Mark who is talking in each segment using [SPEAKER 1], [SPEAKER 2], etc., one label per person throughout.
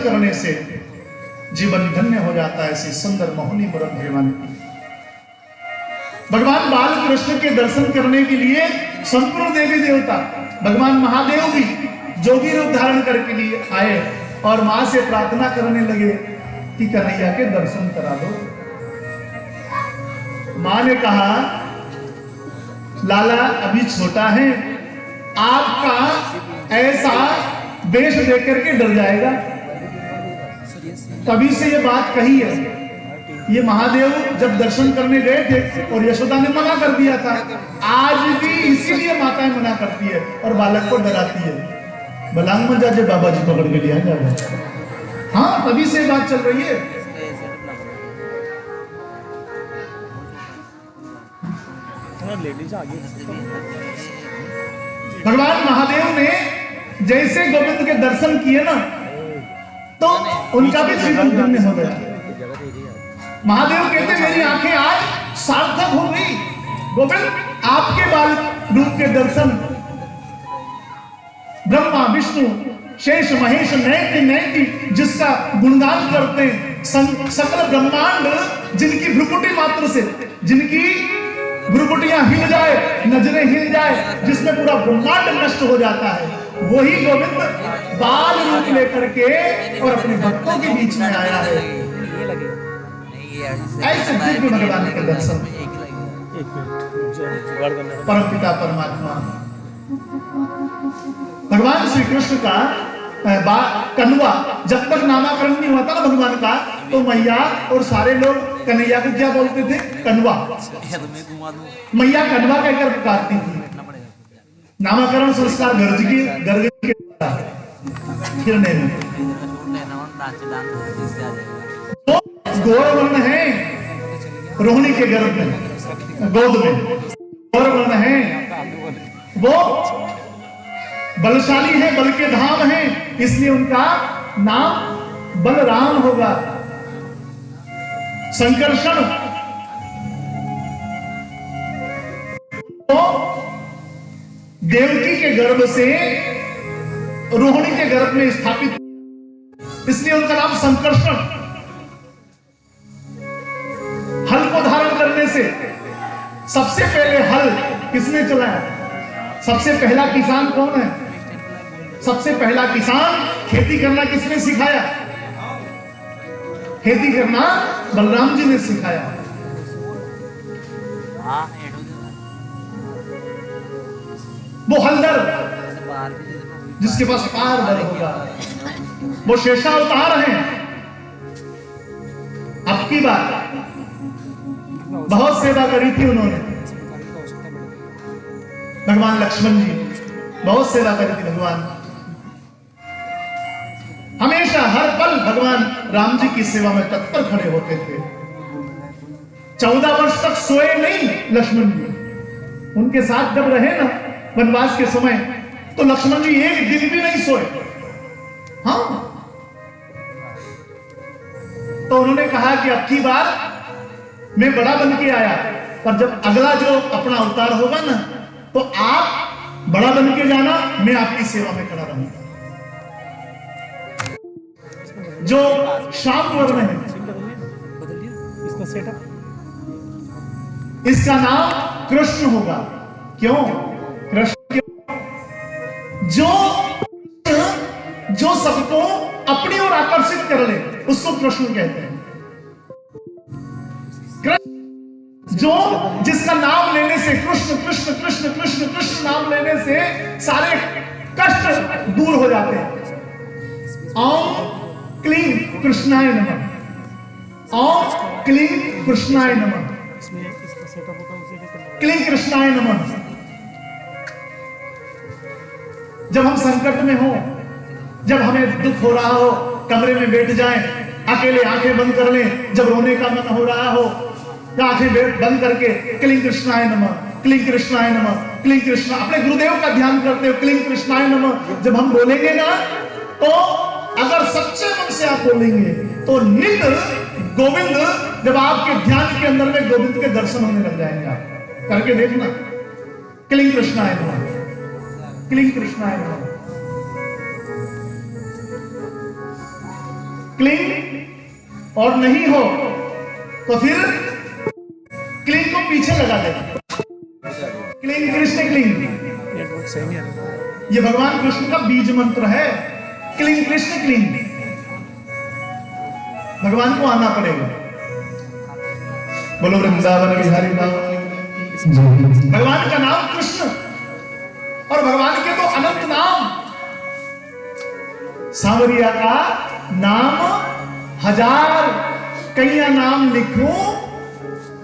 [SPEAKER 1] करने से जीवन धन्य हो जाता है। ऐसी सुंदर मोहनी मुरत भगवान की। भगवान बाल कृष्ण के दर्शन करने के लिए संपूर्ण देवी देवता, भगवान महादेव भी जोगी रूप धारण करके लिए आए और मां से प्रार्थना करने लगे कि कन्हैया के दर्शन करा दो। मां ने कहा, लाला अभी छोटा है, आपका ऐसा वेश देख करके डर जाएगा। तभी से ये बात कही है। ये महादेव जब दर्शन करने गए थे और यशोदा ने मना कर दिया था। आज भी इसीलिए माताएं मना करती है और बालक को डराती है। बलांग में जाजे बाबा जी पकड़ के लिया जाए। हाँ, तभी से बात चल रही है। भगवान महादेव ने जैसे गोविंद के दर्शन किए ना, तो उनका भी जीवन धन्य हो गया। महादेव कहते मेरी आंखें आज सार्थक हो गई। गोविंद, आपके बाल रूप के दर्शन ब्रह्मा विष्णु शेष महेश नैति नैति जिसका गुणगान करते हैं, सकल ब्रह्मांड जिनकी भ्रुकुटी मात्र से, जिनकी भ्रुकुटियां हिल जाए, नजरें हिल जाए, जिसमें पूरा ब्रह्मांड नष्ट हो जाता है, वही गोविंद बाल रूप लेकर के और अपने भक्तों के बीच में आया है। ऐसे दिव्य भगवान के दर्शन परमपिता परमात्मा भगवान श्री कृष्ण का कन्वा जब तक नामाकरण नहीं हुआ था ना भगवान का, तो मैया और सारे लोग कन्हैया को क्या बोलते थे? कन्वा। मैया कन्वा कहकर पुकारती थी। नामकरण संस्कार गर्ज के फिरने में तो गौर वर्ण है, रोहिणी के गर्भ में, गोद में गौर वर्ण है, वो बलशाली है, बल के धाम है, इसलिए उनका नाम बलराम होगा। संकर्षण तो देवकी के गर्भ से रोहिणी के गर्भ में स्थापित, इसलिए उनका नाम संकर्षण। हल को धारण करने से सबसे पहले हल किसने चलाया? सबसे पहला किसान कौन है? सबसे पहला किसान खेती करना किसने सिखाया? खेती करना बलराम जी ने सिखाया। वो हलदर जिसके पास पार बल होगा, वो शेषावतार हैं। अब की बात बहुत सेवा करी थी उन्होंने। भगवान लक्ष्मण जी बहुत सेवा करी थी। भगवान हमेशा हर पल भगवान राम जी की सेवा में तत्पर खड़े होते थे। 14 वर्ष तक सोए नहीं लक्ष्मण जी। उनके साथ जब रहे ना वनवास के समय, तो लक्ष्मण जी एक दिन भी नहीं सोए। हाँ, तो उन्होंने कहा कि अब की बार मैं बड़ा बन के आया, पर जब अगला जो अपना अवतार होगा ना, तो आप बड़ा बन के जाना, मैं आपकी सेवा में खड़ा रहूंगा। जो श्याम वर्ण है, इसका नाम कृष्ण होगा। क्यों कृष्ण? जो सबको अपनी ओर आकर्षित कर ले, उसको कृष्ण कहते हैं। कृष्ण जो जिसका नाम लेने से, कृष्ण कृष्ण कृष्ण कृष्ण कृष्ण नाम लेने से सारे कष्ट दूर हो जाते हैं। ओम क्लीं कृष्णाय नमः। ओम क्लीं कृष्णाय नमः। क्लीं कृष्णाय नमः। जब हम संकट में हो, जब हमें दुख हो रहा हो, कमरे में बैठ जाएं, अकेले आंखें बंद कर लें। जब रोने का मन हो रहा हो, तो आंखें बंद करके क्लीं कृष्णाय नमः, क्लीं कृष्णाय नमः, क्लीं कृष्णा, अपने गुरुदेव का ध्यान करते हो, क्लीं कृष्णाय नमः। जब हम बोलेंगे ना, तो अगर सच्चे मन से आप बोलेंगे, तो नित गोविंद, जब आपके ध्यान के अंदर में गोविंद के दर्शन होने लग जाएंगे। आप करके देखना, क्लीं कृष्णाय नमः, क्लीं कृष्णाय नमः। क्लीन और नहीं हो तो फिर क्लीन को पीछे लगा दे। क्लीन कृष्ण क्लीन, ये भगवान कृष्ण का बीज मंत्र है। क्लीन कृष्ण क्लीन, भगवान को आना पड़ेगा। बोलो वृंदावन बिहारी नाम। भगवान का नाम कृष्ण और भगवान के तो अनंत नाम। सांवरिया का नाम 1000, कईया नाम लिखूं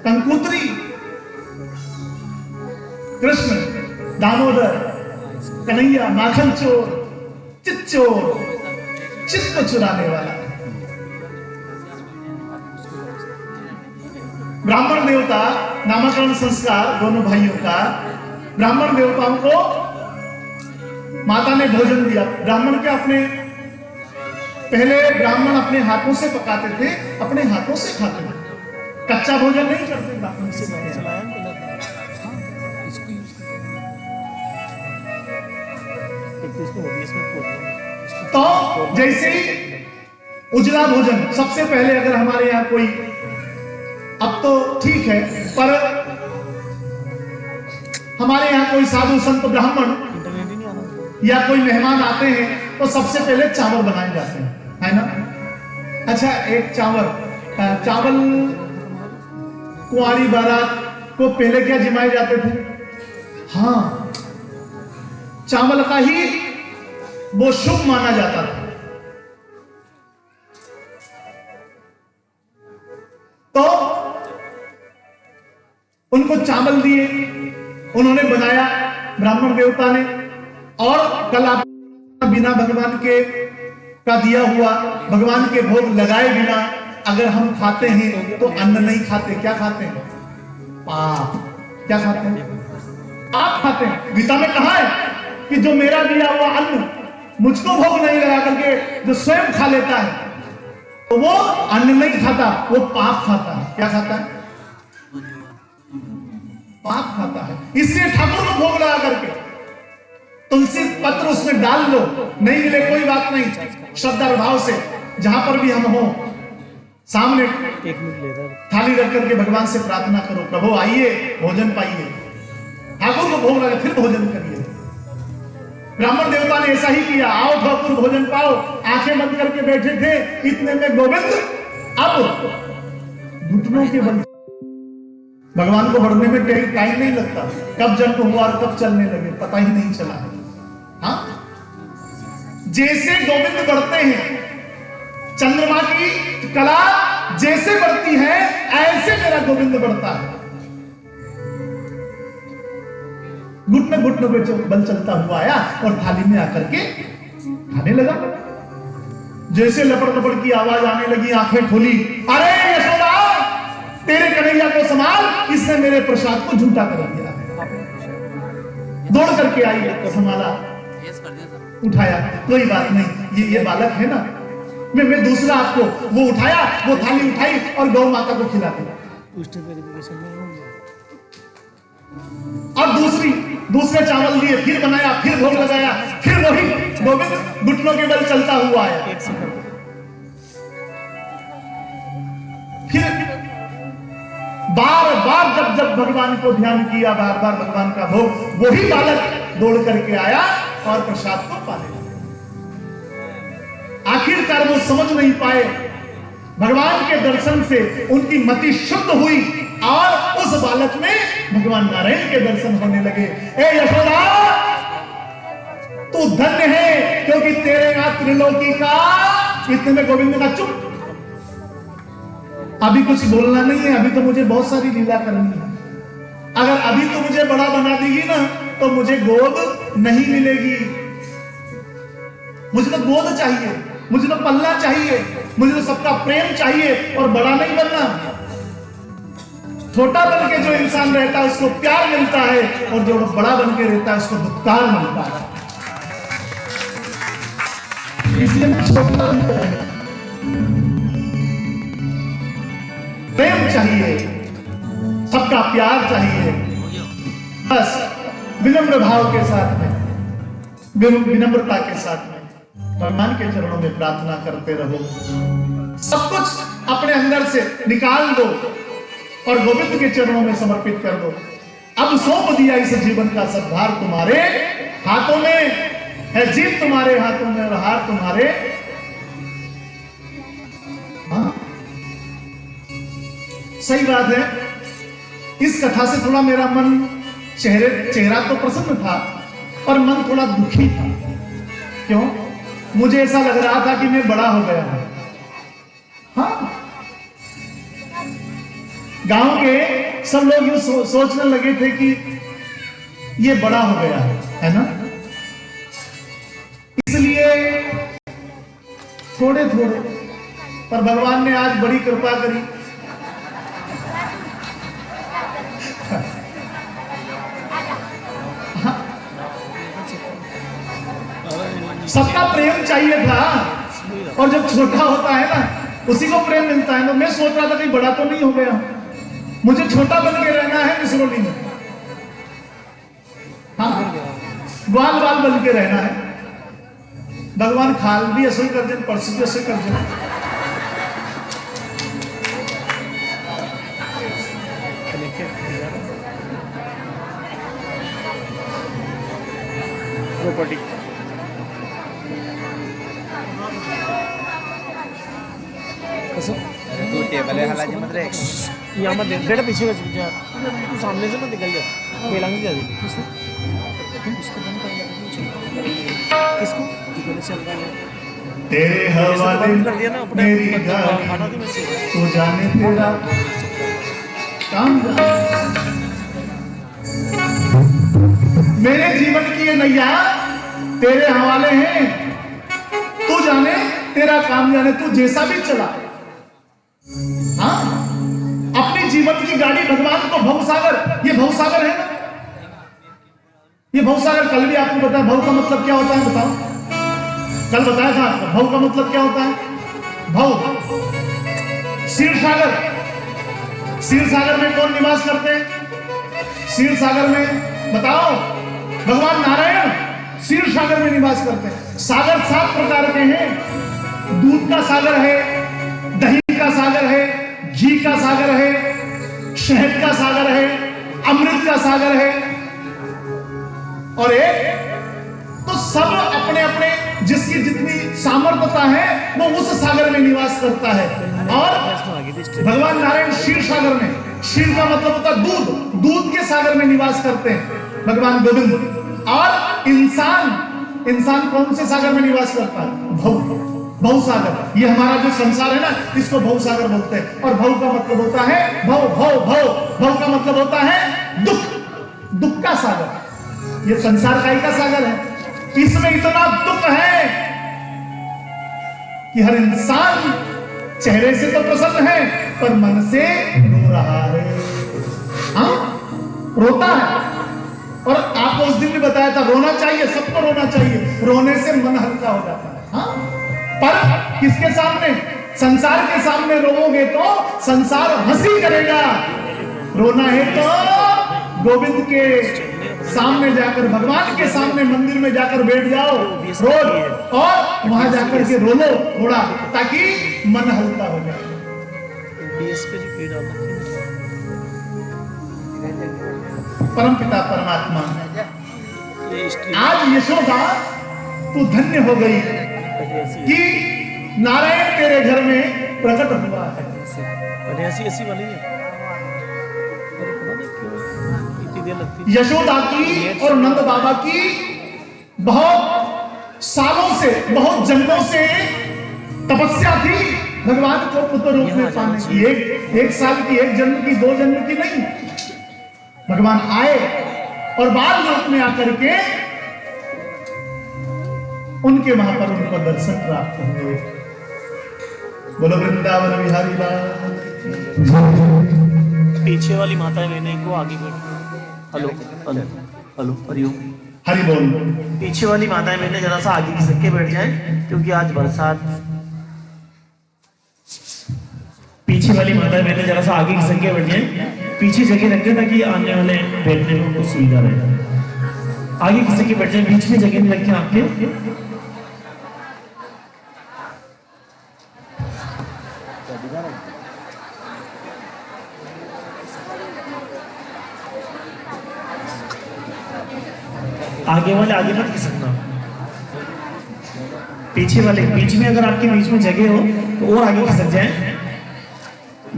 [SPEAKER 1] कंकूतरी। कृष्ण, दामोदर, कन्हैया, माखन चोर, चित चोर, चित्त चुराने वाला। ब्राह्मण देवता नामकरण संस्कार दोनों भाइयों का, ब्राह्मण देवताओं को माता ने भोजन दिया। ब्राह्मण के अपने पहले ब्राह्मण अपने हाथों से पकाते थे, अपने हाथों से खाते थे, कच्चा भोजन नहीं करते ब्राह्मण से। तो जैसे ही उजला भोजन सबसे पहले, अगर हमारे यहां कोई, अब तो ठीक है, पर हमारे यहां कोई साधु संत ब्राह्मण या कोई मेहमान आते हैं तो सबसे पहले चावल बनाए जाते हैं, है ना। अच्छा, एक चावल कुंवारी बारात को पहले क्या जिमाए जाते थे? हाँ, चावल का ही वो शुभ माना जाता था। तो उनको चावल दिए, उन्होंने बनाया ब्राह्मण देवता ने। और कल आप बिना भगवान के का दिया हुआ, भगवान के भोग लगाए बिना अगर हम खाते हैं तो अन्न नहीं खाते। क्या खाते हैं? पाप। क्या खाते हैं? पाप खाते हैं। गीता में कहा है कि जो मेरा दिया हुआ अन्न मुझको भोग नहीं लगा करके जो स्वयं खा लेता है तो वो अन्न नहीं खाता, वो पाप खाता है। क्या खाता है? पाप खाता है। इसलिए ठाकुर को भोग लगा करके तुलसी पत्र उसमें डाल लो, नहीं मिले कोई बात नहीं, श्रद्धा भाव से जहां पर भी हम हो, सामने थाली रख करके भगवान से प्रार्थना करो, प्रभु आइए भोजन पाइए। ठाकुर को भोग लगा फिर भोजन करिए। ब्राह्मण देवता ने ऐसा ही किया। आओ ठाकुर भोजन पाओ, आंखें बंद करके बैठे थे, इतने में गोविंद अब घुटनों के बल। भगवान को बढ़ने में टाइम नहीं लगता, कब जन्म हुआ और कब चलने लगे पता ही नहीं चला। हाँ, जैसे गोविंद बढ़ते हैं, चंद्रमा की कला जैसे बढ़ती है ऐसे मेरा गोविंद बढ़ता है। घुटने घुटने पे बल चलता हुआ आया और थाली में आकर के खाने लगा। जैसे लपड़ लपड़ की आवाज आने लगी, आंखें खोली, अरे यशोदा तेरे कन्हैया को संभाल, इसने मेरे प्रसाद को झूठा कर दिया। दौड़ करके आई, संभाला, उठाया, कोई बात नहीं, ये बालक है ना, मैं दूसरा आपको, वो उठाया, वो थाली उठाई और गौ माता को खिला दिया। और दूसरे चावल दिए, फिर बनाया, फिर भोग लगाया, फिर वही गोविंद घुटनों के बल चलता हुआ आया। फिर बार बार जब भगवान को ध्यान किया, बार बार भगवान का भोग, वही बालक दौड़ करके आया और प्रसाद को पा लिया। आखिरकार वो समझ नहीं पाए, भगवान के दर्शन से उनकी मति शुद्ध हुई और उस बालक में भगवान नारायण के दर्शन होने लगे। ए यशोदा, तू धन्य है क्योंकि तेरे यहां त्रिलोकी का। इतने में गोविंद का चुप, अभी कुछ बोलना नहीं है, अभी तो मुझे बहुत सारी लीला करनी है। अगर अभी तो मुझे बड़ा बना देगी ना तो मुझे गोद नहीं मिलेगी। मुझे तो गोद चाहिए, मुझे तो पल्ला चाहिए, मुझे तो सबका प्रेम चाहिए और बड़ा नहीं बनना। छोटा बन के जो इंसान रहता है उसको प्यार मिलता है और जो बड़ा बन के रहता है उसको दुत्कार मिलता है। इसलिए प्रेम चाहिए, सबका प्यार चाहिए, बस विनम्र भाव के साथ में, विनम्रता के साथ में। भगवान के चरणों में प्रार्थना करते रहो, सब कुछ अपने अंदर से निकाल दो और गोविंद के चरणों में समर्पित कर दो। अब सौंप दिया इस जीवन का सद्भार तुम्हारे हाथों में है, जीत तुम्हारे हाथों में और हार तुम्हारे। हाँ, सही बात है। इस कथा से थोड़ा मेरा मन चेहरा तो प्रसन्न था और मन थोड़ा दुखी था। क्यों? मुझे ऐसा लग रहा था कि मैं बड़ा हो गया हूं। हाँ, गांव के सब लोग यूं सोचने लगे थे कि ये बड़ा हो गया है ना, इसलिए थोड़े थोड़े, पर भगवान ने आज बड़ी कृपा करी। सबका प्रेम चाहिए था, और जब छोटा होता है ना उसी को प्रेम मिलता है। तो मैं सोच रहा था कि बड़ा तो नहीं हो गया, मुझे छोटा बन के रहना है मिसरोली में। हाँ, ग्वाल बाल बन के रहना है। भगवान खाल भी असर कर दे, परसों भी असर कर दे।
[SPEAKER 2] प्रॉपर्टी
[SPEAKER 3] तू टेबल है हलाजी मत रे
[SPEAKER 2] यहाँ मत बेटा, पीछे का जा, तू सामने से मत निकल जा, खेलांगे जा दे किसको चल रहा है
[SPEAKER 1] तेरे हवाले मेरी गाड़ी, तू जाने तेरा काम। मेरे जीवन की ये नैया तेरे हवाले है, तू जाने तेरा काम जाने, तू जैसा भी चला। हाँ, अपनी जीवन की गाड़ी भगवान को भवसागर, ये भवसागर है ना, ये भवसागर। कल भी आपको बताया भव का मतलब क्या होता है, बताओ। कल बताया था आपको भव का मतलब क्या होता है। भव क्षीर सागर, क्षीर सागर में कौन निवास करते हैं? क्षीर सागर में बताओ, भगवान नारायण क्षीर सागर में निवास करते हैं। सागर 7 प्रकार के हैं। दूध का सागर है, दही का सागर है, घी का सागर है, शहद का सागर है, अमृत का सागर है, और एक तो सब अपने अपने जिसकी जितनी सामर्थ्यता है वो उस सागर में निवास करता है। और भगवान नारायण क्षीर सागर में, क्षीर का मतलब होता है दूध, दूध के सागर में निवास करते हैं भगवान गोविंद। और इंसान कौन से सागर में निवास करता है? भव सागर। ये हमारा जो संसार है ना, इसको भव सागर बोलते हैं। और भव का मतलब होता है भव भव भव भव का मतलब होता है दुख, दुख का सागर। ये संसार का ही का सागर है। इसमें इतना दुख है कि हर इंसान चेहरे से तो प्रसन्न है पर मन से रो रहा है। हाँ, रोता है। और आपको उस दिन भी बताया था, रोना चाहिए, सबको रोना चाहिए, रोने से मन हल्का हो जाता है। हाँ, पर किसके सामने? संसार के सामने रोओगे तो संसार हंसी करेगा। रोना है तो गोविंद के सामने जाकर, भगवान के सामने मंदिर में जाकर बैठ जाओ रोज, और वहां जाकर के रो लो थोड़ा, ताकि मन हल्का हो जाए। परमपिता परमात्मा, आज यशोदा तू धन्य हो गई कि नारायण तेरे घर में प्रकट हुआ है।
[SPEAKER 2] ऐसी वाली है।
[SPEAKER 1] यशोदा की और नंद बाबा की बहुत सालों से, बहुत जन्मों से तपस्या थी भगवान को पुत्र रूप में पाने की। एक साल की, एक जन्म की, 2 जन्म की नहीं। भगवान आए और बाल रूप में आकर के उनके वहां पर उनको दर्शन प्राप्त हुए। बोलो वृंदावन बिहारी लाल।
[SPEAKER 2] पीछे वाली माता लेने को आगे बैठ। Hello hello hello, Hariom,
[SPEAKER 1] Hari बोल।
[SPEAKER 2] पीछे वाली माताएं मैंने जरा सा आगे खिसक के बैठ जाए, क्योंकि आज बरसात। पीछे वाली माताएं मैंने जरा सा आगे खिसक के बैठ जाए, पीछे जगह रख दे ताकि आने वाले बैठने में उनको सुविधा रहे। आगे खिसक के बैठ जाए, बीच में जगह नहीं रखे आपके। आगे वाले आगे मत खिसकना, पीछे वाले बीच में, अगर आपके बीच में जगह हो तो और आगे खिसक जाए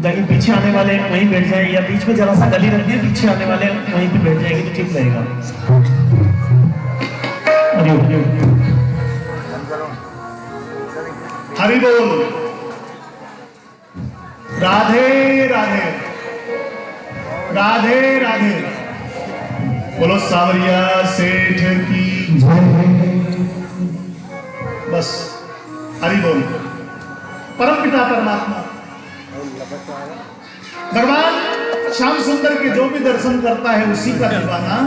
[SPEAKER 2] ताकि पीछे आने वाले वहीं बैठ जाए, या बीच में जरा सा गली रख दिए, पीछे आने वाले वहीं पे बैठ जाएंगे तो ठीक रहेगा।
[SPEAKER 1] हरि बोल, राधे राधे, राधे राधे, बोलो सावरिया सेठ की बस। हरि बोल। परम पिता परमात्मा भगवान श्याम सुंदर के जो भी दर्शन करता है उसी का दीवाना,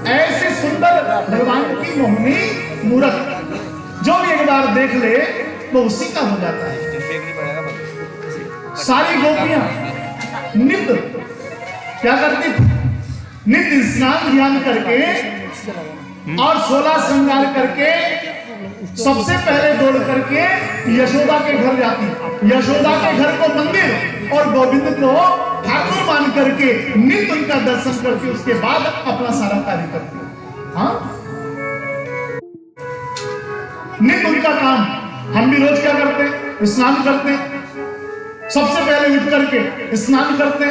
[SPEAKER 1] ऐसे सुंदर भगवान की मोहनी मूरत जो भी एक बार देख ले वो उसी का हो जाता है। सारी गोपियां नित्य क्या करती थी? नित्य स्नान ध्यान करके और 16 श्रृंगार करके सबसे पहले दौड़ करके यशोदा के घर जाती, यशोदा के घर को मंदिर और गोविंद को ठाकुर मान करके नित्य उनका दर्शन करके उसके बाद अपना सारा कार्य करती। हाँ, नित्य उनका काम। हम भी रोज क्या करते? स्नान करते, सबसे पहले उठ करके स्नान करते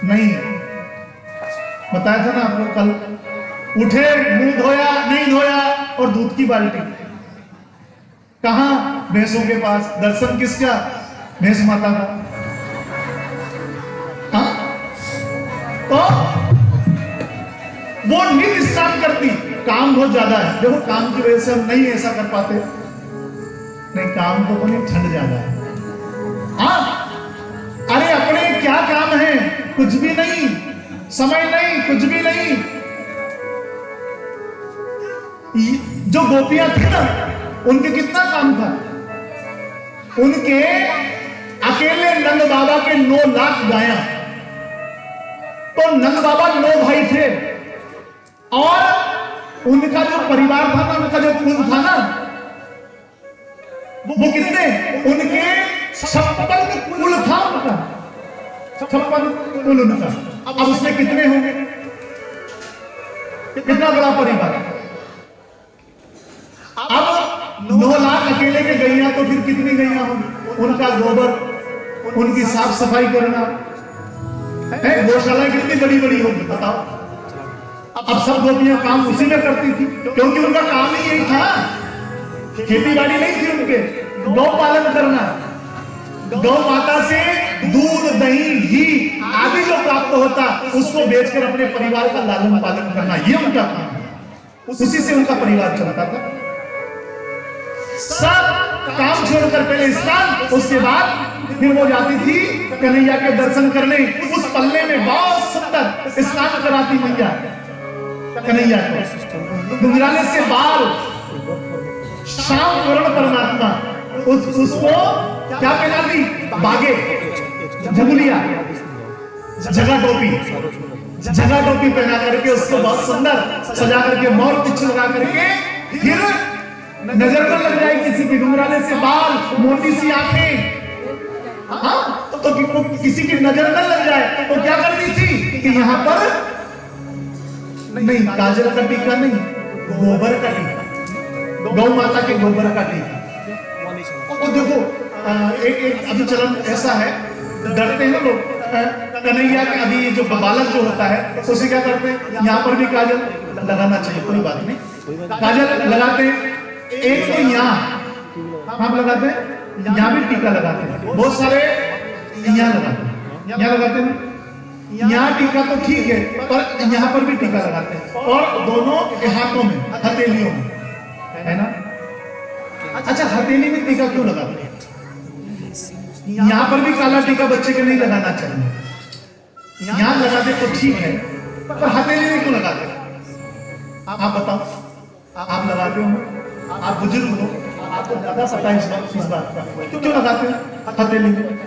[SPEAKER 1] नहीं। बताया था ना आपको कल, उठे मुंह धोया नहीं धोया और दूध की बाल्टी कहां? भैंसों के पास। दर्शन किसका? भैंस माता का। हाँ? तो वो नित्य स्नान करती। काम बहुत ज्यादा है, देखो काम की वजह से हम नहीं ऐसा कर पाते। नहीं, काम तो नहीं, ठंड ज्यादा है। हाँ, अरे अपने क्या काम है? कुछ भी नहीं, समय नहीं, कुछ भी नहीं। जो गोपियां थी ना, उनके कितना काम था? उनके अकेले नंद बाबा के 9 लाख गाया। तो नंद बाबा 9 भाई थे और उनका जो परिवार था ना, उनका जो कुल था ना, वो कितने? उनके 56 कुल था उनका, 56 कुल उनका। अब उसमें कितने होंगे? कितना बड़ा परिवार। अब 9 लाख अकेले के गैया, तो फिर कितनी गैया होंगी? उनका गोबर, उनकी साफ सफाई करना है। गौशाला कितनी बड़ी बड़ी होगी बताओ। अब सब गोपियां काम उसी में करती थी, क्योंकि उनका काम ही यही था। खेती बाड़ी नहीं थी उनके, गौ पालन करना, गौ माता से दूध दही घी आदि जो प्राप्त होता उसको बेचकर अपने परिवार का लालन पालन करना, ये उनका काम है। उसी से उनका परिवार चलता था। सब काम छोड़कर पहले स्नान, उसके बाद फिर वो जाती थी कन्हैया के दर्शन करने। उस पल्ले में बहुत सुंदर स्नान कराती मैया कन्हैया को, गुंजराने से बाल, श्याम वर्ण परमात्मा उसको क्या पहनाती? बागे, झगुलिया, जगह टोपी, जगह टोपी पहना करके उसको बहुत सुंदर सजा करके मोर पिछ लगा करके, फिर नजर न लग जाए किसी की, घुंघराले से बाल, मोटी सी आंखें, हाँ, तो किसी की नजर न लग जाए तो क्या करती थी कि यहाँ पर नहीं, काजल का टीका नहीं, गोबर का टीका, गौ माता के गोबर का टीका। और देखो एक अभी चलन ऐसा है, डरते हैं लोग कन्हैया के। अभी जो बालक जो होता है उसे क्या करते हैं? यहाँ पर भी काजल लगाना चाहिए, कोई बात नहीं, काजल लगाते हैं। एक तो यहाँ हम लगाते हैं, यहाँ भी टीका लगाते हैं, बहुत सारे यहाँ लगाते हैं, यहाँ लगाते हैं। यहाँ टीका तो ठीक है, पर यहाँ पर भी टीका लगाते हैं, और दोनों हाथों में, हथेलियों में, है ना? अच्छा, हथेली में टीका क्यों लगाते हैं? यहाँ पर भी काला टीका बच्चे के नहीं लगाना चाहिए। यहाँ लगाते तो ठीक है, पर हथेली में क्यों लगाते? आप बताओ, आप लगाते हो, आप बुजुर्ग हो, आपको ज्यादा पता है इस बात का, तो क्यों लगाते हैं हथेली में?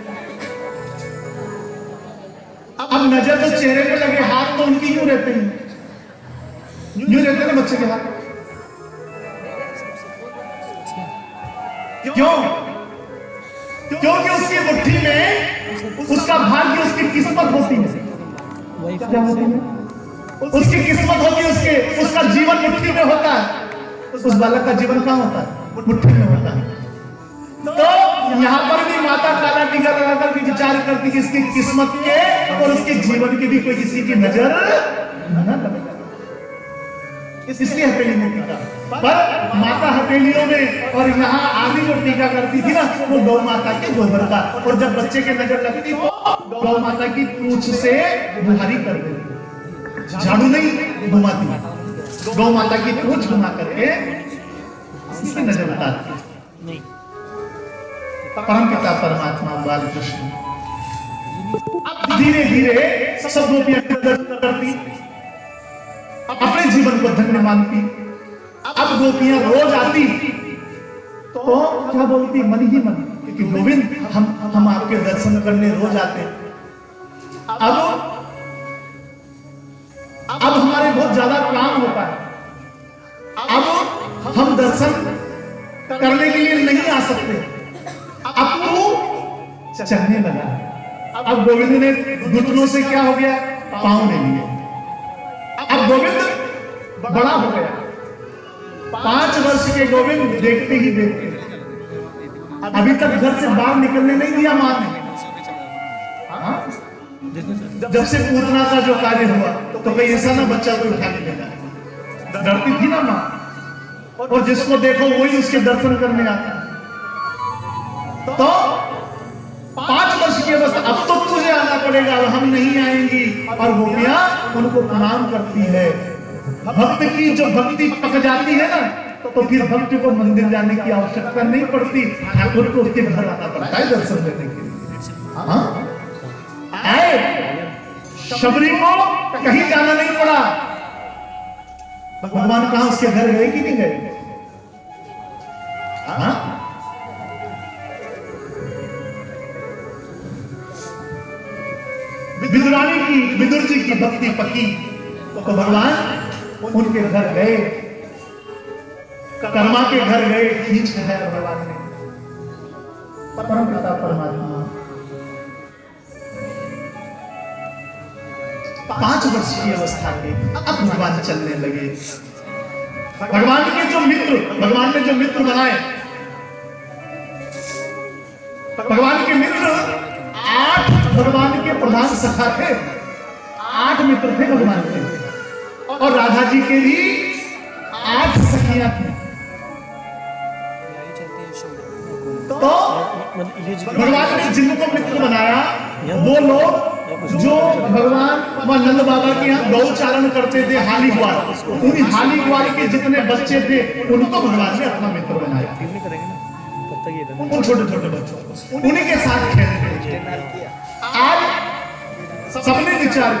[SPEAKER 1] अब नजर तो चेहरे पे लगे, हाथ तो उनकी यूं रहते हैं, यूं रहते हैं ना बच्चे के हाथ। क्यों? क्यों मुट्ठी में उसका भाग्य, उसकी किस्मत होती है। क्या होती है? उसकी किस्मत होती है, उसका जीवन मुट्ठी में होता है। उस बालक का जीवन कहाँ होता है? मुट्ठी में होता है। तो यहाँ पर भी माता काला टीका लगाकर के विचार करती कि इसकी किस्मत के और उसके जीवन की भी कोई किसी की नजर न लगे। इसलिए हथेली में टीका। पर माता हथेलियों में और यहाँ आदि जो टीका करती थी ना, वो गौ माता के गोबर का, और जब बच्चे के नजर लगती तो गौ माता की पूंछ से बुहारी कर देती, झाड़ू नहीं घुमाती, गौ माता की पूंछ घुमा करके इसकी नजर उतारती। परम पिता परमात्मा बाल कृष्ण अब धीरे धीरे सब गोपियां करती, अपने जीवन को धन्य मानती। अब गोपियां रोज आती तो क्या बोलती? मन ही मन कि गोविंद हम आपके दर्शन करने रोज आते। अब हमारे बहुत ज्यादा काम होता है, अब हम दर्शन करने के लिए नहीं आ सकते। अब तू चलने लगा। अब गोविंद ने घुटनों से क्या हो गया? पांव ले लिए। अब गोविंद बड़ा हो गया। 5 वर्ष के गोविंद देखते ही देखते, अभी तक घर से बाहर निकलने नहीं दिया मां ने। जब से पूतना का जो कार्य हुआ तो कहीं ऐसा ना बच्चा को उठा के लेना, डरती थी ना मां, और जिसको देखो वही उसके दर्शन करने आता। तो 5 वर्ष की अवस्था, अब तो तुझे आना पड़ेगा, हम नहीं आएंगी। और गोपियां उनको प्रणाम करती है। भक्त की जो भक्ति पक जाती है ना, तो फिर भक्त को मंदिर जाने की आवश्यकता नहीं पड़ती, ठाकुर को उसके घर आना पड़ता है दर्शन देने के लिए। हाँ आए, शबरी को कहीं जाना नहीं पड़ा। भगवान कहां उसके घर गए कि नहीं गए? हाँ विदुरानी की, विदुर जी की भक्ति पकी तो भगवान उनके घर गए, कर्मा के घर गए, खींच है भगवान ने। परम पिता परमात्मा 5 वर्ष की अवस्था के अब भगवान चलने लगे। भगवान के जो मित्र, भगवान ने जो मित्र बनाए, भगवान के मित्र 8 भगवान के प्रधान सखा थे। 8 मित्र थे भगवान के, और राधा जी के भी 8 सखियां थी। तो भगवान ने जिनको मित्र बनाया वो लोग जो भगवान वह नंद बाबा के यहाँ गौचारण करते थे, हाली ग्वाल, उन्हीं हाली ग्वाल के जितने बच्चे थे उनको भगवान ने अपना मित्र बनाया। उन छोटे छोटे बच्चों उन्हीं के साथ खेलते थे। आज सबने विचार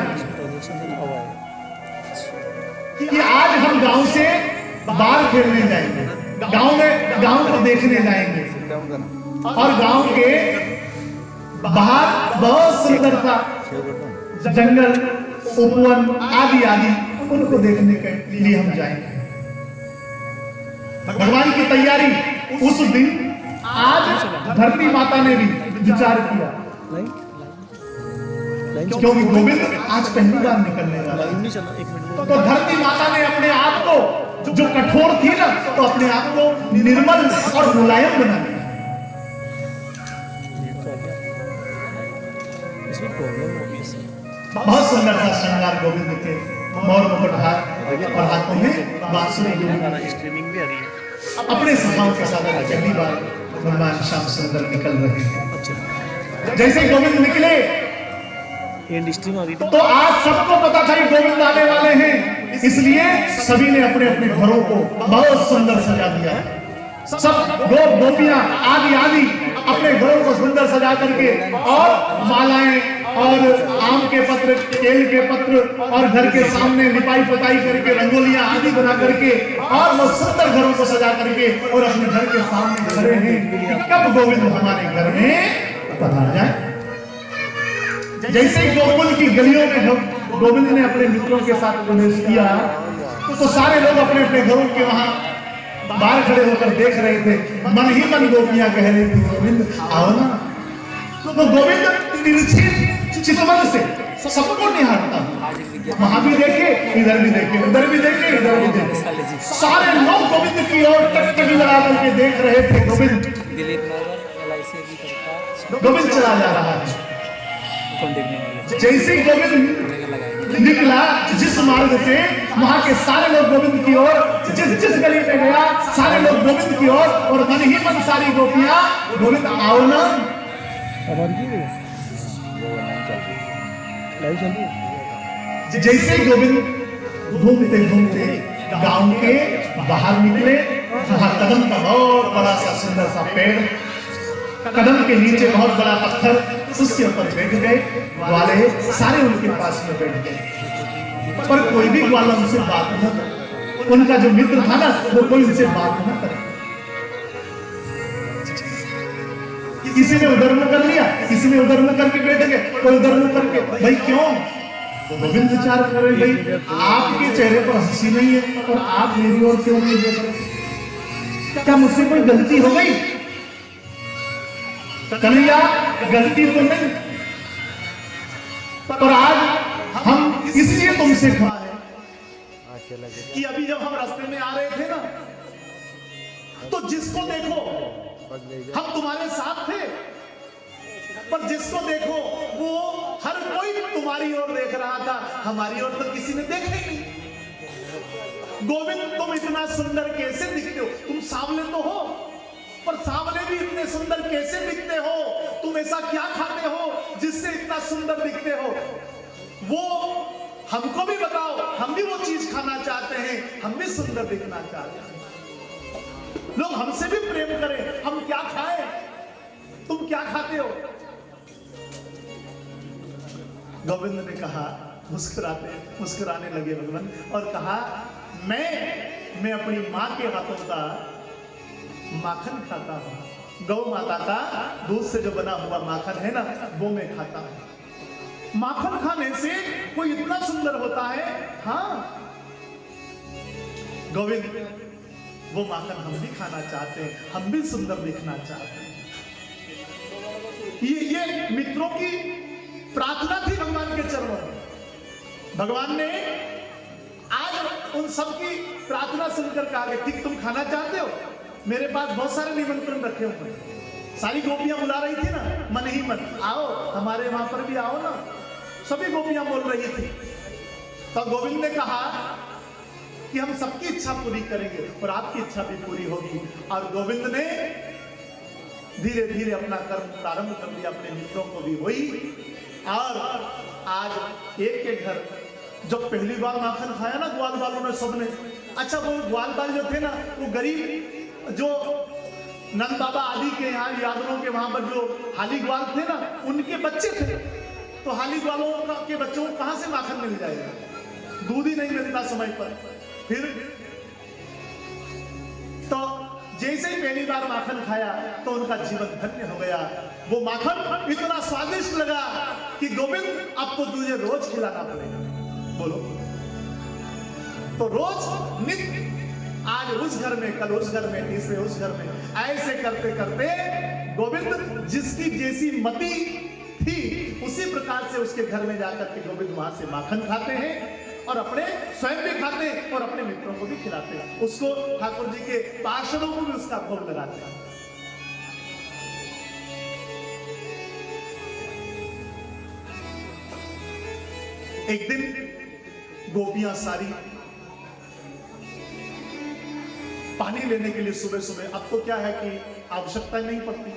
[SPEAKER 1] कि आज हम गांव से बाहर खेलने जाएंगे, गांव को देखने जाएंगे, और गांव के बाहर बहुत सुंदर था जंगल, उपवन आदि आदि, उनको देखने के लिए हम जाएंगे। भगवान की तैयारी उस दिन आज धरती माता ने भी विचार किया, क्योंकि गोविंद आज पहली बार निकलने वाला है। तो धरती माता ने अपने आप को, जो कठोर थी ना, तो अपने आप को निर्मल और मुलायम बना दिया। बहुत सुंदर था श्रृंगार गोविंद के, मोर मुकुटधार और हाथों में बांसुरी।
[SPEAKER 2] स्ट्रीमिंग भी आ रही है।
[SPEAKER 1] अपने सखाओं के साथ पहली बार भगवान श्याम सुंदर निकल रहे हैं। जैसे गोविंद निकले
[SPEAKER 2] स्ट्रीम आ रही थी,
[SPEAKER 1] तो आज सबको पता था कि गोविंद आने वाले हैं, इसलिए सभी ने अपने अपने घरों को बहुत सुंदर सजा दिया। सब गोपियां आदि आदि अपने घरों को सुंदर सजा करके, और मालाएं और आम के पत्र, केल के पत्र, और घर के सामने लिपाई पोताई करके रंगोलियां आदि बना करके, और वो सुंदर घरों को सजा करके, और अपने घर के सामने खड़े हैं कि कब गोविंद हमारे घर में पधार जाए। जैसे गोकुल की गलियों में गोविंद ने अपने मित्रों के साथ प्रवेश किया, तो सारे लोग अपने अपने घरों के वहां बाहर खड़े होकर देख रहे थे। मन ही मन गोपियां कह रही थी, गोविंद आओ ना, तो गोविंद तिरछी चितवन से सबको निहारता। वहां भी देखे, इधर भी देखे, उधर भी देखे, इधर भी देखे। सारे लोग गोविंद की ओर टकटकी लगा करके देख रहे थे। गोविंद गोविंद चला जा रहा है। जैसे गोविंद निकला जिस मार्ग से, वहां के सारे लोग गोविंद की ओर, जिस गली में गया सारे लोग गोविंद की ओर, और मन ही मन सारी गोपियां गोविंद आओ ना। जैसे गोविंद घूमते घूमते गांव के बाहर निकले, वहां कदम का बहुत बड़ा सा सुंदर सा पेड़, कदम के नीचे बहुत बड़ा पत्थर, उसके ऊपर बैठ गए। ग्वाले सारे उनके पास में बैठ गए, पर कोई भी ग्वाला उनसे बात न करे। उनका जो मित्र था ना, वो कोई उनसे बात न करे। किसी ने उधर न कर लिया, किसी ने उधर न करके बैठ गए, कोई उधर न करके। भाई क्यों? गोविंद विचार करे, भाई आपके चेहरे पर हंसी नहीं है और आप मेरी ओर क्यों नहीं देख रहे? क्या मुझसे कोई गलती हो गई? कन्हैया गलती तो नहीं, पर आज हम इसलिए तुमसे कहा है कि अभी जब हम रास्ते में आ रहे थे ना, तो जिसको देखो, हम तुम्हारे साथ थे, पर जिसको देखो वो हर कोई तुम्हारी ओर देख रहा था, हमारी ओर तो किसी ने देखा ही नहीं। गोविंद तुम इतना सुंदर कैसे दिखते हो? तुम सांवले तो हो, पर सांवले भी इतने सुंदर कैसे दिखते हो? तुम ऐसा क्या खाते हो जिससे इतना सुंदर दिखते हो? वो हमको भी बताओ, हम भी वो चीज खाना चाहते हैं, हम भी सुंदर दिखना चाहते हैं। लोग हमसे भी प्रेम करें, हम क्या खाएं? तुम क्या खाते हो? गोविंद ने कहा, मुस्कुराने लगे भगवान, और कहा मैं अपनी माँ के हाथों का माखन खाता हूं। गौ माता का दूध से जो बना हुआ माखन है ना, वो मैं खाता हूं। माखन खाने से कोई इतना सुंदर होता है? हाँ गोविंद, वो माखन हम भी खाना चाहते हैं, हम भी सुंदर दिखना चाहते हैं। ये मित्रों की प्रार्थना थी भगवान के चरणों में। भगवान ने आज उन सबकी प्रार्थना सुनकर कहा कि ठीक, तुम खाना चाहते हो, मेरे पास बहुत सारे निमंत्रण रखे हुए। सारी गोपियां बुला रही थी ना, मन ही मन, आओ हमारे वहां पर भी आओ ना। सभी गोपियां बोल रही थी। तो गोविंद ने कहा कि हम सबकी इच्छा पूरी करेंगे और आपकी इच्छा भी पूरी होगी। और गोविंद ने धीरे धीरे अपना कर्म प्रारंभ कर दिया, अपने मित्रों को भी हुई। और आज एक के घर जब पहली बार माखन खाया ना ग्वाल बालों ने, सबने, अच्छा वो ग्वाल बाल जो थे ना, वो गरीब जो नंद बाबा आदि के यहाँ यादवों के वहां पर जो हाली ग्वाल थे ना, उनके बच्चे थे। तो हाली ग्वालों के बच्चों को कहां से माखन मिल जाएगा? दूध ही नहीं मिलता समय पर। फिर तो जैसे ही पहली बार माखन खाया तो उनका जीवन धन्य हो गया। वो माखन इतना स्वादिष्ट लगा कि गोविंद, अब तो तुझे रोज खिलाना पड़ेगा। बोलो, तो रोज नित्य, आज उस घर में, कल उस घर में, तीसरे उस घर में, ऐसे करते करते गोविंद जिसकी जैसी मति थी उसी प्रकार से उसके घर में जाकर के गोविंद वहां से माखन खाते हैं और अपने स्वयं भी खाते हैं और अपने मित्रों को भी खिलाते हैं। उसको ठाकुर जी के पार्षदों को भी उसका भोग लगाते हैं। एक दिन गोपियां सारी पानी लेने के लिए सुबह सुबह, अब तो क्या है कि आवश्यकता नहीं पड़ती।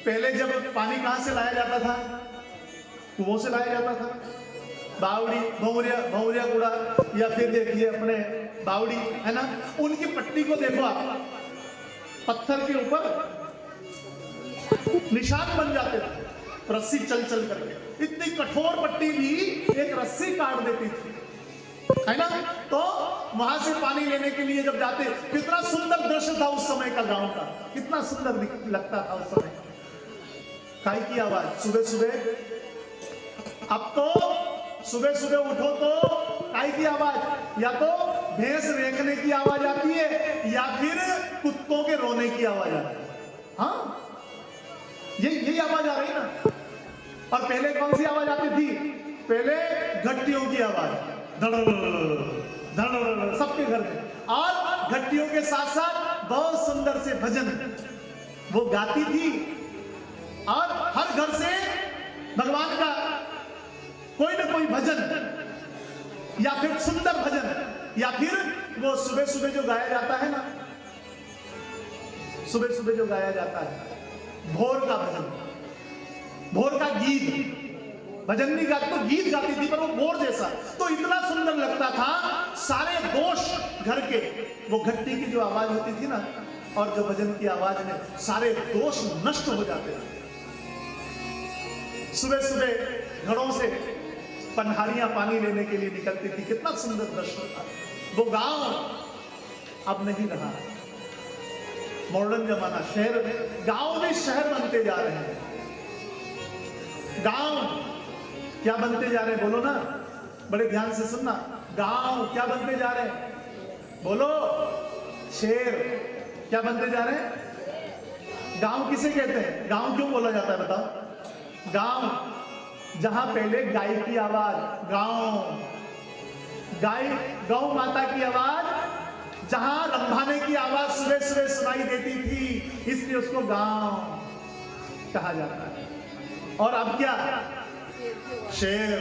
[SPEAKER 1] पहले जब पानी कहां से लाया जाता था? कुओं से लाया जाता था। बावड़ी, भौरिया कूड़ा, या फिर देखिए अपने बावड़ी है ना, उनकी पट्टी को देखो आप, पत्थर के ऊपर निशान बन जाते थे रस्सी चल चल करके। इतनी कठोर पट्टी भी एक रस्सी काट देती थी, है ना। तो वहां से पानी लेने के लिए जब जाते, कितना सुंदर दृश्य था उस समय का गांव का, कितना सुंदर लगता था उस समय। काय की आवाज सुबह सुबह, अब तो सुबह सुबह उठो तो काय की आवाज, या तो भैंस रेंकने की आवाज आती है या फिर कुत्तों के रोने की आवाज आती है। हाँ, यही आवाज आ रही ना। और पहले कौन सी आवाज आती थी? पहले घंटियों की आवाज, धड़ धड़ सबके घर में, और घंटियों के साथ साथ बहुत सुंदर से भजन वो गाती थी। और हर घर से भगवान का कोई ना कोई भजन, या फिर सुंदर भजन, या फिर वो सुबह सुबह जो गाया जाता है ना, सुबह सुबह जो गाया जाता है भोर का भजन, भोर का गीत, भजन नहीं गाती तो गीत गाती थी, पर वो भोर जैसा, तो इतना सुंदर लगता था। सारे दोष घर के, वो घंटी की जो आवाज होती थी ना, और जो भजन की आवाज में सारे दोष नष्ट हो जाते थे। सुबह सुबह घरों से पनहारियां पानी लेने के लिए निकलती थी, कितना सुंदर दृश्य था। वो गांव अब नहीं रहा, मॉडर्न जमाना, शहर में, गांव में शहर बनते जा रहे हैं। गांव क्या बनते जा रहे हैं बोलो ना, बड़े ध्यान से सुनना। गांव क्या बनते जा रहे हैं बोलो? शहर क्या बनते जा रहे हैं? गांव किसे कहते हैं? गांव क्यों बोला जाता है बताओ? गांव जहां पहले गाय की आवाज, गांव, गाय गौ माता की आवाज, जहां रंभाने की आवाज सुबह सुबह सुनाई देती थी, इसलिए उसको गांव कहा जाता है। और अब क्या? शेर।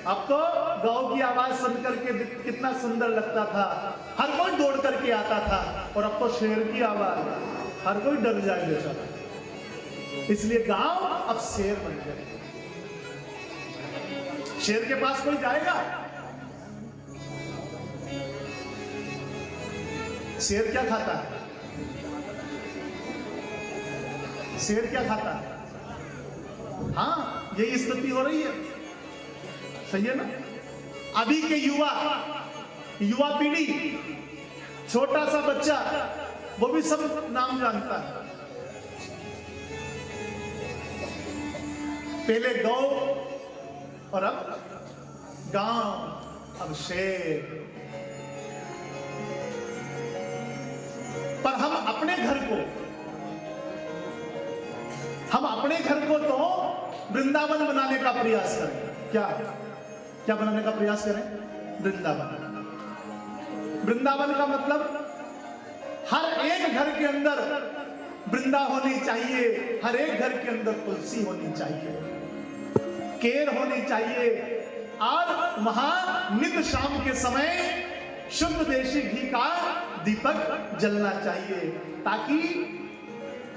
[SPEAKER 1] अब तो गौ की आवाज सुनकर के कितना सुंदर लगता था, हर कोई दौड़ करके आता था, और अब तो शेर की आवाज हर कोई डर जाए बेचारा। इसलिए गांव अब शेर बन गए। शेर के पास कोई जाएगा? शेर क्या खाता है? शेर क्या खाता है? हाँ, यही स्थिति हो रही है, सही है ना? अभी के युवा पीढ़ी, छोटा सा बच्चा, वो भी सब नाम जानता है। पहले गौ, और अब गांव, अब शेर। पर हम अपने घर को तो वृंदावन बनाने का प्रयास करें। क्या बनाने का प्रयास करें? वृंदावन। वृंदावन का मतलब हर एक घर के अंदर वृंदा होनी चाहिए, हर एक घर के अंदर तुलसी होनी चाहिए, केर होनी चाहिए, और वहां नित शाम के समय शुद्ध देशी घी का दीपक जलना चाहिए, ताकि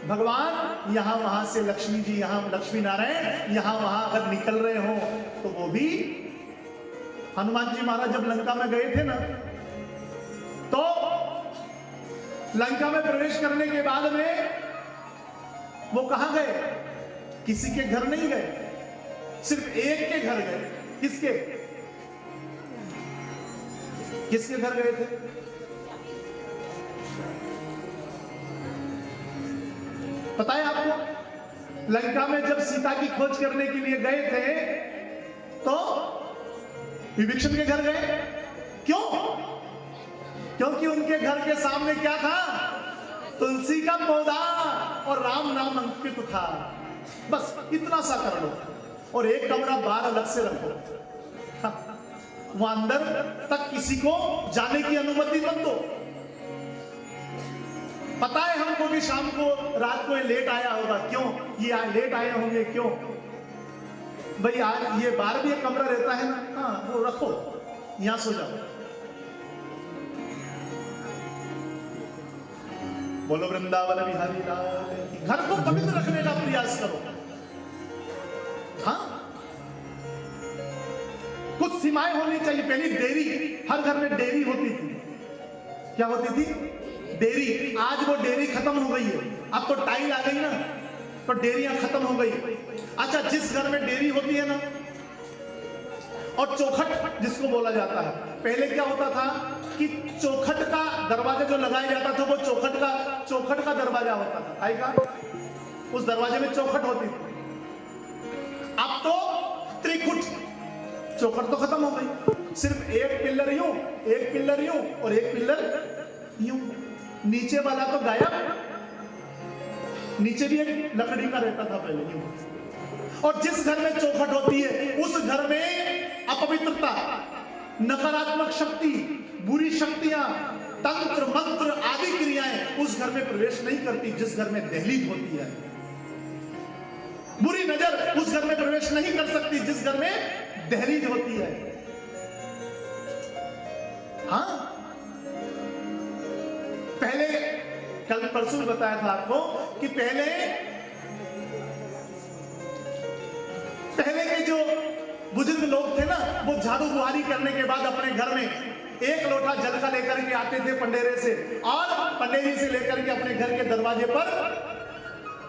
[SPEAKER 1] भगवान यहां वहां से, लक्ष्मी जी यहां, लक्ष्मी नारायण यहां वहां अगर निकल रहे हो तो वो भी। हनुमान जी महाराज जब लंका में गए थे ना, तो लंका में प्रवेश करने के बाद में वो कहां गए? किसी के घर नहीं गए, सिर्फ एक के घर गए। किसके घर गए थे? पता है आपको? लंका में जब सीता की खोज करने के लिए गए थे तो विभीषण के घर गए। क्यों? क्योंकि उनके घर के सामने क्या था? तुलसी का पौधा और राम नाम अंकित था। बस इतना सा कर लो, और एक कमरा बाहर अलग से रखो, वहां अंदर तक किसी को जाने की अनुमति मत दो। पता है हमको कि शाम को, रात को ये लेट आया होगा, क्यों ये लेट आए होंगे, क्यों भाई? आज ये बाहर भी एक कमरा रहता है ना, हाँ वो रखो, यहां सो जाओ। बोलो वृंदावन बिहारी लाल की। घर को पवित्र रखने का प्रयास करो। हाँ, कुछ सीमाएं होनी चाहिए। पहले डेयरी, हर घर में डेयरी होती थी। क्या होती थी? डेयरी। आज वो डेयरी खत्म हो गई है, अब तो टाइल आ गई ना, तो डेयरियां खत्म हो गई। अच्छा, जिस घर में डेयरी होती है ना, और चौखट जिसको बोला जाता है, पहले क्या होता था कि चौखट का दरवाजा जो लगाया जाता था, वो चौखट का दरवाजा होता था, आएगा उस दरवाजे में चौखट होती थी। अब तो त्रिकुट, चौखट तो खत्म हो गई, सिर्फ एक पिल्लर यूं, एक पिल्लर यूं, और एक पिल्लर यूं, नीचे वाला तो गायब। नीचे भी एक लकड़ी का रहता था पहले यूं। और जिस घर में चौखट होती है उस घर में अपवित्रता, नकारात्मक शक्ति, बुरी शक्तियां, तंत्र मंत्र आदि क्रियाएं उस घर में प्रवेश नहीं करती। जिस घर में दहलीज होती है, बुरी नजर उस घर में प्रवेश नहीं कर सकती जिस घर में दहलीज होती है। हाँ, पहले कल परसों बताया था आपको कि पहले के जो बुजुर्ग लोग थे ना, वो झाड़ू बुहारी करने के बाद अपने घर में एक लोटा जल का लेकर के आते थे पंडेरे से, और पंडेरी से लेकर के अपने घर के दरवाजे पर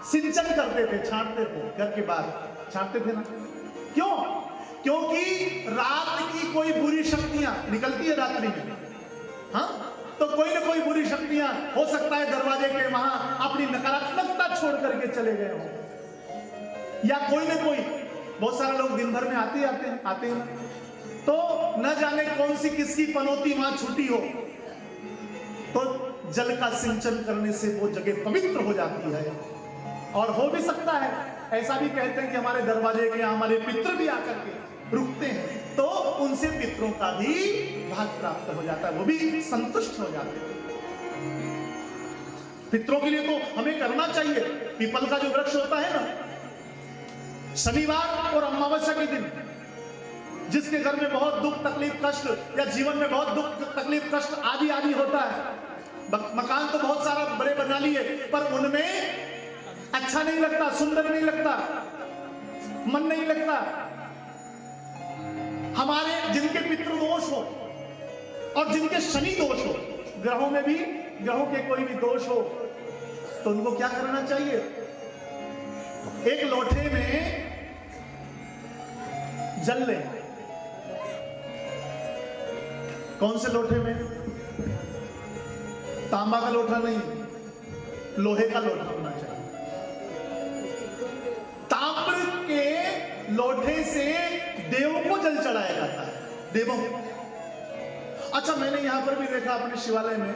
[SPEAKER 1] सिंचन करते थे, छांटते थे, घर के बाहर छांटते थे ना। क्यों? क्योंकि रात की कोई बुरी शक्तियां निकलती है रात्रि में। हाँ, तो कोई ना कोई बुरी शक्तियां हो सकता है दरवाजे के वहां अपनी नकारात्मकता छोड़ करके चले गए हो, या कोई ना कोई, बहुत सारे लोग दिन भर में आते हैं, तो न जाने कौन सी किसकी पनौती वहां छूटी हो, तो जल का सिंचन करने से वो जगह पवित्र हो जाती है। और हो भी सकता है, ऐसा भी कहते हैं कि हमारे दरवाजे के हमारे पितृ भी आकर के रुकते हैं, तो उनसे पितरों का भी भाग प्राप्त हो जाता है, वो भी संतुष्ट हो जाते हैं। पितरों के लिए तो हमें करना चाहिए। पीपल का जो वृक्ष होता है ना, शनिवार और अमावस्या के दिन जिसके घर में बहुत दुख तकलीफ कष्ट, या जीवन में बहुत दुख तकलीफ कष्ट आदि होता है, मकान तो बहुत सारा बड़े बना लिए, पर उनमें अच्छा नहीं लगता, सुंदर नहीं लगता, मन नहीं लगता। हमारे जिनके पितृदोष हो और जिनके शनि दोष हो, ग्रहों में भी ग्रहों के कोई भी दोष हो, तो उनको क्या करना चाहिए? एक लोटे में जल ले। कौन से लोटे में? तांबा का लोटा नहीं, लोहे का लोटा होना चाहिए। ताम्र के लोटे से देवों को जल चढ़ाया जाता है, देवों को। अच्छा, मैंने यहां पर भी देखा अपने शिवालय में,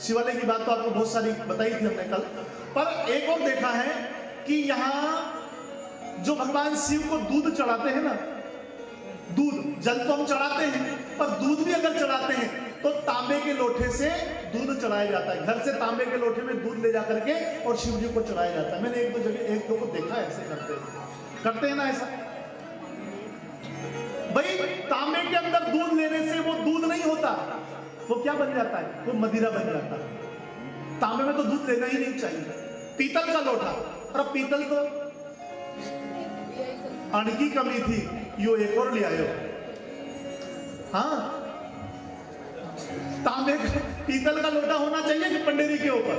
[SPEAKER 1] शिवालय की बात तो आपको बहुत सारी बताई थी हमने कल, पर एक और देखा है कि यहां जो भगवान शिव को दूध चढ़ाते हैं ना, दूध, जल तो हम चढ़ाते हैं, पर दूध भी अगर चढ़ाते हैं तो तांबे के लोटे से दूध चढ़ाया जाता है। घर से तांबे के लोटे में दूध ले जाकर के और शिव जी को चढ़ाया जाता है। मैंने एक दो जगह एक दो को देखा है, ऐसे करते हैं ना ऐसा। भाई, तांबे के अंदर दूध लेने से वो दूध नहीं होता, वो क्या बन जाता है? वो मदिरा बन जाता है। तांबे में तो दूध लेना ही नहीं चाहिए। पीतल का लोटा, और पीतल तो अणकी कमी थी, यो एक और ले आयो। हाँ, तांबे पीतल का लोटा होना चाहिए कि पंडेरी के ऊपर,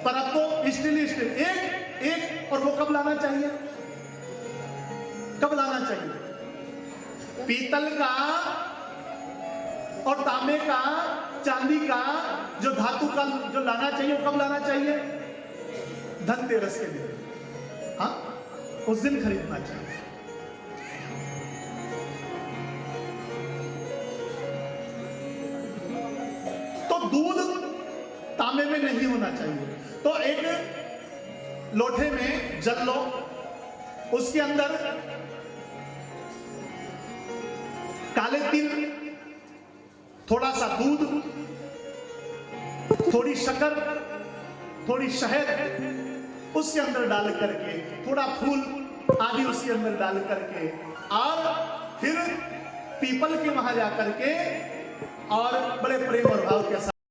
[SPEAKER 1] पर अब तो स्टील एक। और वो कब लाना चाहिए? कब लाना चाहिए? पीतल का और तांबे का, चांदी का जो धातु का जो लाना चाहिए, वो कब लाना चाहिए? धनतेरस के दिन। हाँ, उस दिन खरीदना चाहिए। तो दूध तांबे में नहीं होना चाहिए। तो एक लोटे में जल लो, उसके अंदर काले तिल, थोड़ा सा दूध, थोड़ी शक्कर, थोड़ी शहद उसके अंदर डाल करके, थोड़ा फूल आदि उसके अंदर डाल करके, और फिर पीपल के वहां जाकर के और बड़े प्रेम और भाव के साथ